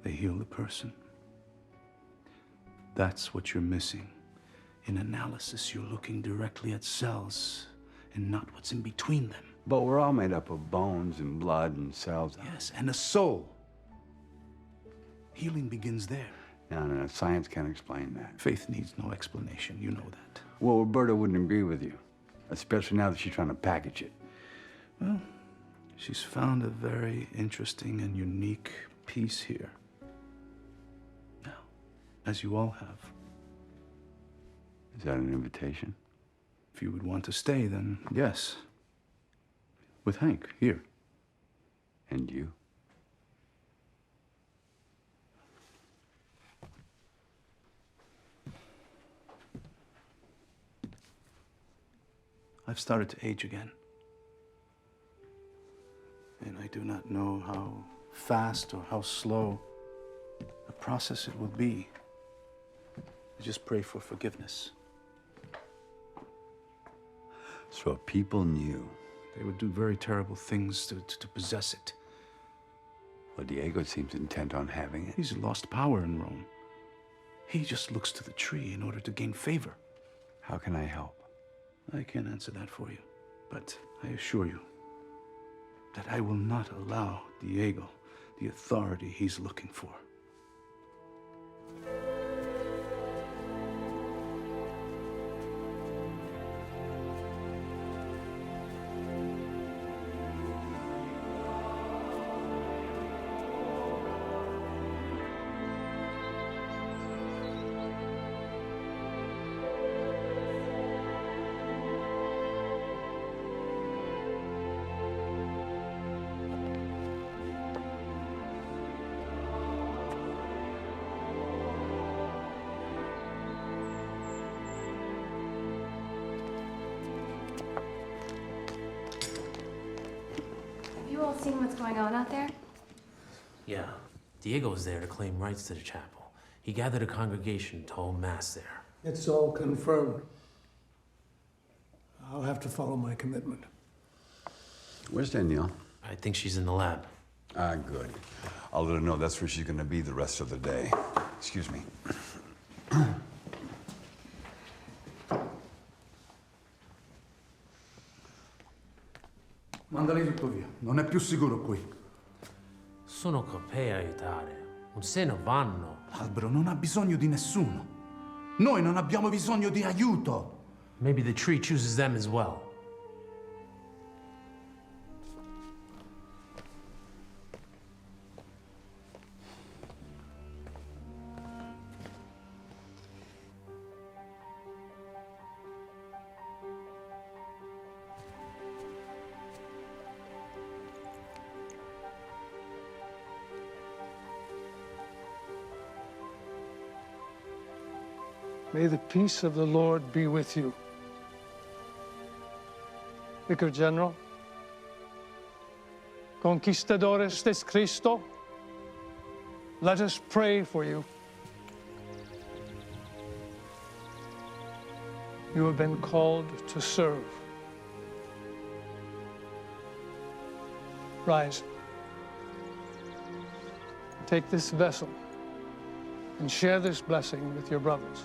They heal the person. That's what you're missing. In analysis, you're looking directly at cells and not what's in between them. But we're all made up of bones and blood and cells. Yes, and a soul. Healing begins there. No, science can't explain that. Faith needs no explanation, you know that. Well, Roberta wouldn't agree with you, especially now that she's trying to package it. Well, she's found a very interesting and unique piece here. Now, as you all have. Is that an invitation? If you would want to stay, then yes. With Hank, here. And you? I've started to age again. And I do not know how fast or how slow the process it will be. I just pray for forgiveness. So if people knew, they would do very terrible things to possess it. Well, Diego seems intent on having it. He's lost power in Rome. He just looks to the tree in order to gain favor. How can I help? I can't answer that for you, but I assure you that I will not allow Diego the authority he's looking for. what's going on out there? Yeah. Diego was there to claim rights to the chapel. He gathered a congregation to hold mass there. It's all confirmed. I'll have to follow my commitment. Where's Danielle? I think she's in the lab. Ah, good. I'll let her know that's where she's gonna be the rest of the day. Excuse me. Mandali tutto via. Non è più sicuro qui. Sono qui per aiutare. Un se ne vanno. L'albero non ha bisogno di nessuno. Noi non abbiamo bisogno di aiuto. Maybe the tree chooses them as well. May the peace of the Lord be with you. Vicar General, Conquistadores de Cristo, let us pray for you. You have been called to serve. Rise. Take this vessel and share this blessing with your brothers.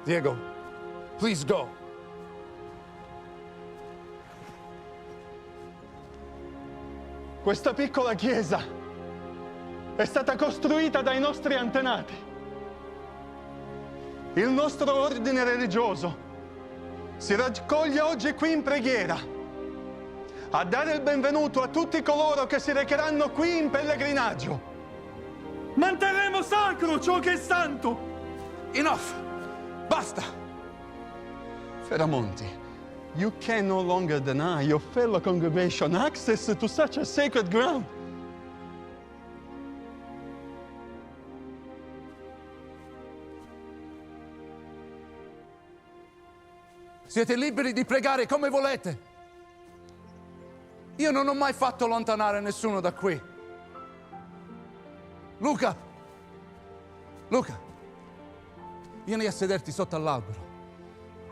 Diego, please go. Questa piccola chiesa è stata costruita dai nostri antenati. Il nostro ordine religioso si raccoglie oggi qui in preghiera a dare il benvenuto a tutti coloro che si recheranno qui in pellegrinaggio. Manterremo sacro ciò che è santo. Enough! Basta! Feramonti, you can no longer deny your fellow congregation access to such a sacred ground. Siete liberi di pregare come volete. Io non ho mai fatto allontanare nessuno da qui. Luca! Luca! Vieni a sederti sotto all'albero.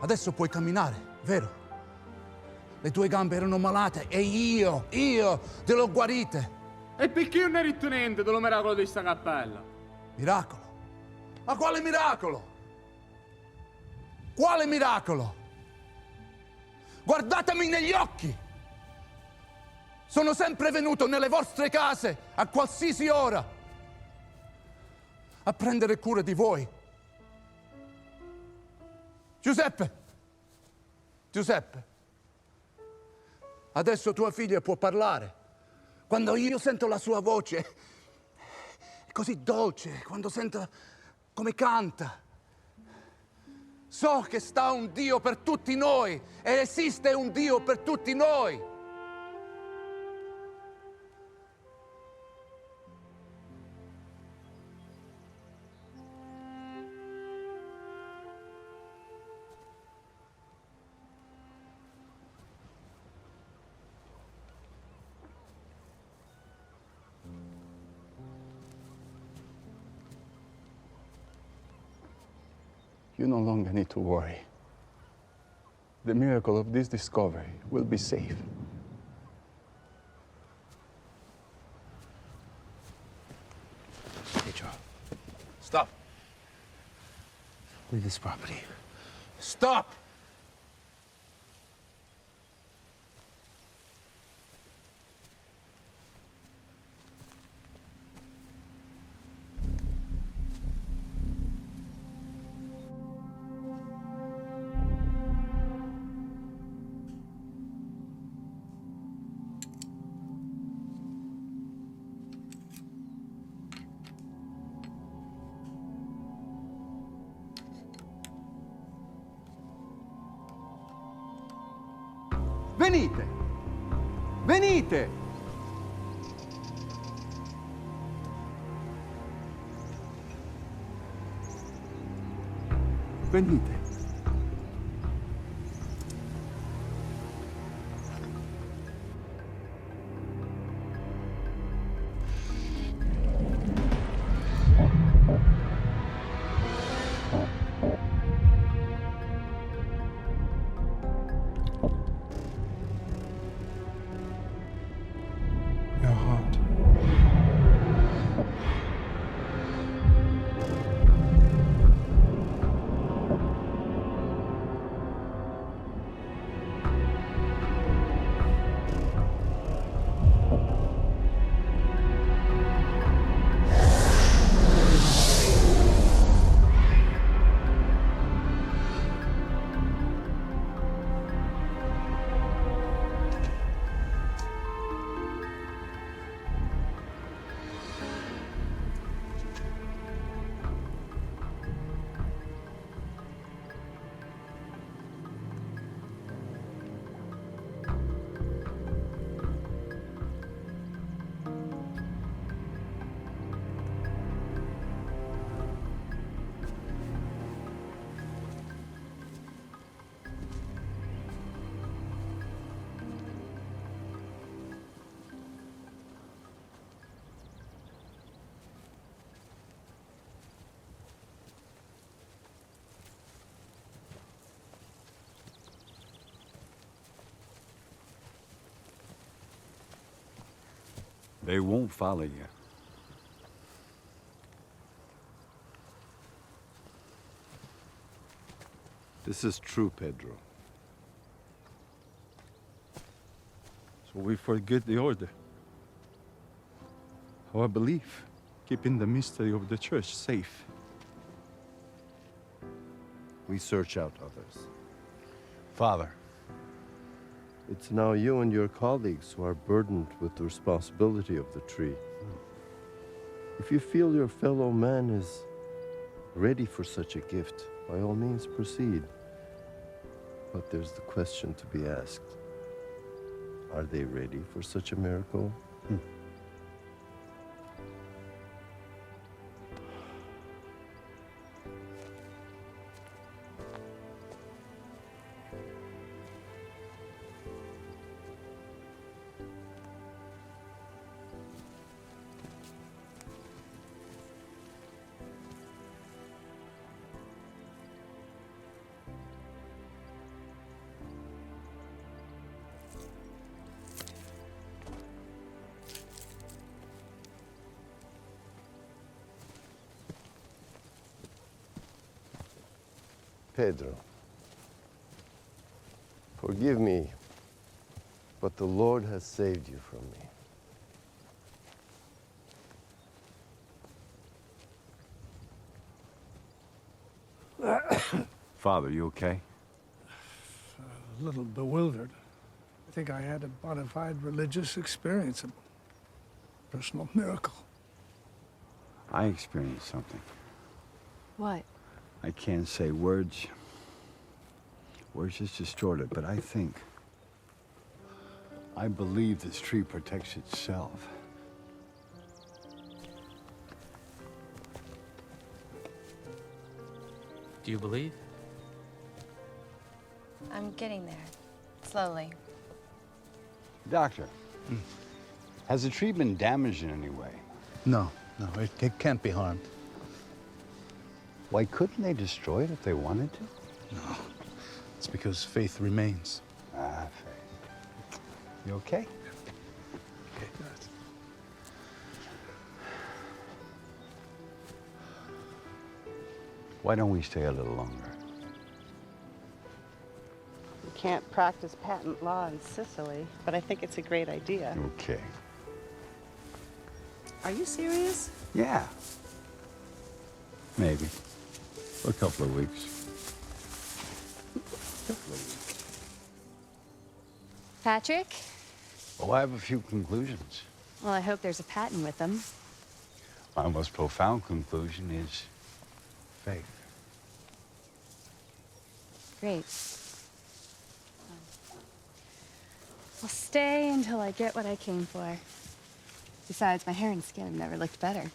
Adesso puoi camminare, vero? Le tue gambe erano malate e io te l'ho guarite. E perché io ne ritenente dello miracolo di sta cappella? Miracolo? Ma quale miracolo? Quale miracolo? Guardatemi negli occhi! Sono sempre venuto nelle vostre case a qualsiasi ora a prendere cura di voi. Giuseppe, adesso tua figlia può parlare. Quando io sento la sua voce, è così dolce, quando sento come canta. So che sta un Dio per tutti noi e esiste un Dio per tutti noi. You no longer need to worry. The miracle of this discovery will be safe. Hey, Joe. Stop. Leave this property. Stop! Venite! Venite! Venite. Your heart. They won't follow you. This is true, Pedro. So we forget the order. Our belief, keeping the mystery of the church safe. We search out others. Father, it's now you and your colleagues who are burdened with the responsibility of the tree. If you feel your fellow man is ready for such a gift, by all means proceed. But there's the question to be asked. Are they ready for such a miracle? Pedro, forgive me, but the Lord has saved you from me. Father, you okay? A little bewildered. I think I had a bona fide religious experience, a personal miracle. I experienced something. What? I can't say words. Words is distorted, but I believe this tree protects itself. Do you believe? I'm getting there. Slowly. Doctor, has the tree been damaged in any way? No, it can't be harmed. Why couldn't they destroy it if they wanted to? No, it's because faith remains. Ah, faith. You okay? Okay. Why don't we stay a little longer? You can't practice patent law in Sicily, but I think it's a great idea. Okay. Are you serious? Yeah. Maybe. For a couple of weeks. Patrick? Oh, I have a few conclusions. Well, I hope there's a patent with them. My most profound conclusion is faith. Great. I'll stay until I get what I came for. Besides, my hair and skin have never looked better.